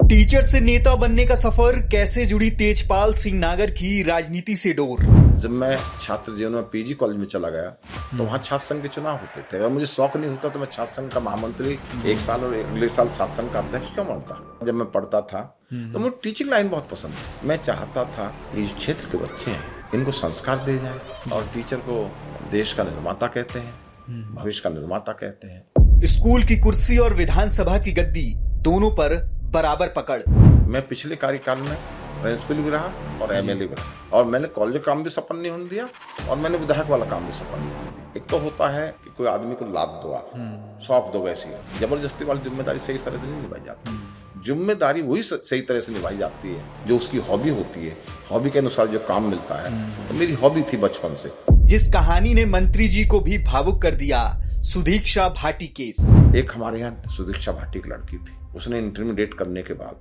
Teacher से नेता बनने का सफर, कैसे जुड़ी तेजपाल सिंह नागर की राजनीति से डोर। जब मैं छात्र जीवन में पीजी कॉलेज में चला गया तो वहाँ छात्र संघ के चुनाव होते थे। अगर मुझे शौक नहीं होता तो मैं छात्र संघ का महामंत्री एक साल और अगले साल छात्र संघ का अध्यक्ष क्यों बनता। जब मैं पढ़ता था तो मुझे टीचिंग लाइन बहुत पसंद थी। मैं चाहता था कि जो क्षेत्र के बच्चे हैं इनको संस्कार दे जाए, और टीचर को देश का निर्माता कहते हैं, भविष्य का निर्माता कहते हैं। स्कूल की कुर्सी और विधानसभा की गद्दी, दोनों पर बराबर पकड़। मैं पिछले कार्यकाल में प्रिंसिपल भी रहा और एमएलए भी रहा, और मैंने कॉलेज काम भी सफल नहीं होने दिया और मैंने विधायक वाला काम भी सफल नहीं होने दिया। एक तो होता है कि कोई आदमी को लाद दो, आप सौंप दो, वैसी जबरदस्ती वाली जिम्मेदारी सही तरह से नहीं निभाई जाती। जिम्मेदारी वही सही तरह से निभाई जाती है जो उसकी हॉबी होती है, हॉबी के अनुसार जो काम मिलता है। तो मेरी हॉबी थी बचपन से। जिस कहानी ने मंत्री जी को भी भावुक कर दिया, सुदीक्षा भाटी केस। एक हमारे यहाँ सुदीक्षा भाटी की लड़की थी, उसने इंटरमीडिएट करने के बाद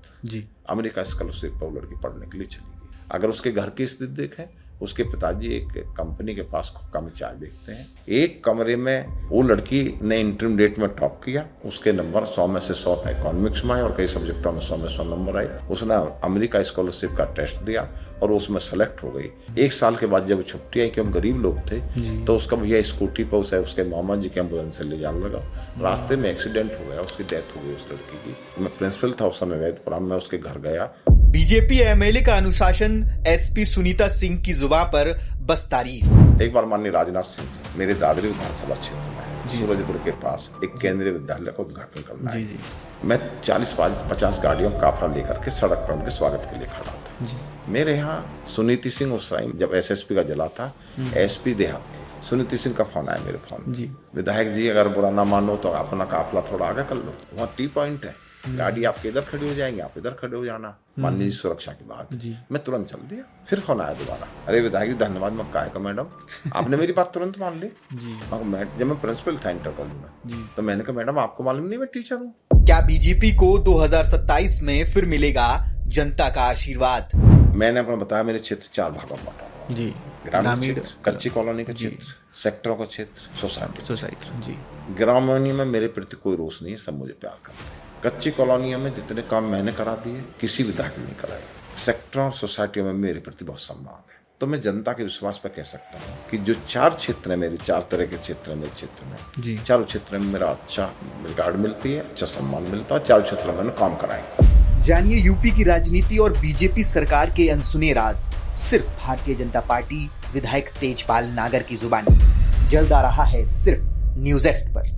अमेरिका स्कॉलरशिप पर वो लड़की पढ़ने के लिए चली गई। अगर उसके घर की स्थिति देखें, उसके पिताजी एक कंपनी के पास खोखा में चाय बेचते हैं। एक कमरे में वो लड़की ने इंटरमीडिएट में टॉप किया, उसके नंबर 100 में से 100 इकोनॉमिक्स में आए और कई सब्जेक्टों में 100 में 100 नंबर आए। उसने अमेरिका स्कॉलरशिप का टेस्ट दिया और उसमें सेलेक्ट हो गई। एक साल के बाद जब छुट्टी आई, कि हम गरीब लोग थे, तो उसका भैया स्कूटी पर उसे उसके मामा जी के एम्बुलेंस से ले जाने लगा। रास्ते में एक्सीडेंट हो गया, उसकी डेथ हो गई उस लड़की की। मैं प्रिंसिपल था उस समय वैदपुरा में, उसके घर गया। बीजेपी एमएलए का अनुशासन, एसपी सुनीता सिंह की जुबान पर बस तारीफ। एक बार माननीय राजनाथ सिंह मेरे दादरी विधानसभा क्षेत्र में सूरजपुर के पास एक केंद्रीय विद्यालय का उद्घाटन करना है। मैं 40-50 गाड़ियों का काफला लेकर के सड़क पर उनके स्वागत के लिए खड़ा था। मेरे यहाँ सुनीति सिंह उस टाइम जब एसएसपी का जिला था, एसपी देहात थी। सुनीति सिंह का फोन आया मेरे फोन में, विधायक जी अगर बुरा ना मानो तो अपना काफला थोड़ा आगे कर लो, वहाँ टी पॉइंट है, गाड़ी आपके इधर खड़ी हो जाएंगे, आप इधर खड़े हो जाना, मान लीजिए सुरक्षा की बात। मैं तुरंत चल दिया। फिर फोन आया दोबारा, अरे विधायक जी धन्यवाद, मैं काय का मैडम आपने मेरी बात तुरंत मान ली। जब मैं प्रिंसिपल था इंटर कॉलेज में, तो मैंने कहा मैडम आपको मालूम नहीं मैं टीचर हूँ। क्या बीजेपी को 2027 में फिर मिलेगा जनता का आशीर्वाद? मैंने अपना बताया, मेरे क्षेत्र 4 भागों में बांटा। ग्रामीण, कच्ची कॉलोनी का क्षेत्र, सेक्टरों का क्षेत्र, सोसाइटी। ग्रामीण में मेरे प्रति कोई रोष नहीं है, सब मुझे प्यार करते हैं। कच्ची कॉलोनियों में जितने काम मैंने करा दिए किसी विधायक ने नहीं कराए। सेक्टरों और सोसाइटियों में मेरे प्रति बहुत सम्मान है। तो मैं जनता के विश्वास पर कह सकता हूँ कि जो 4 क्षेत्र है मेरे, 4 तरह के क्षेत्र है मेरे क्षेत्र में, चारों क्षेत्र में मेरा अच्छा रिगार्ड मिलती है, अच्छा सम्मान मिलता है। 4 क्षेत्रों में मैंने काम कराए। जानिए यूपी की राजनीति और बीजेपी सरकार के अनसुने राज, सिर्फ भारतीय जनता पार्टी विधायक तेजपाल नागर की जुबानी। जल्द आ रहा है सिर्फ न्यूज़ एस्ट पर।